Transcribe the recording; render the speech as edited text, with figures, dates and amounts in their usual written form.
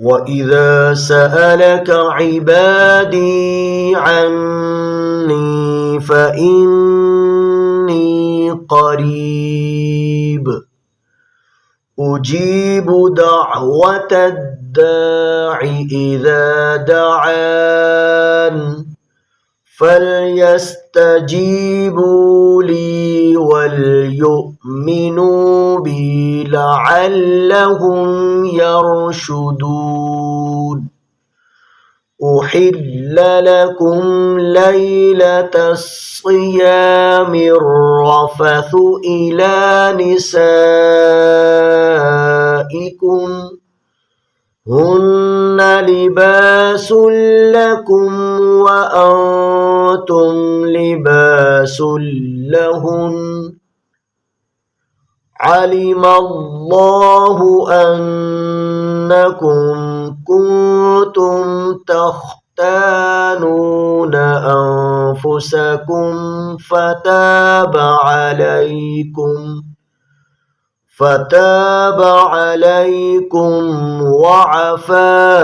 وإذا سألك عبادي عني فإني قريب أجيب دعوة الداع إذا دعان فليستجيبوا لي وليؤمنوا بي لعلهم يرشدون أحل لكم ليلة الصيام الرفث إلى نسائكم هن لباس لكم وأنتم لباس لهن علم الله أنكم كنتم تختانون أنفسكم فتاب عليكم وعفا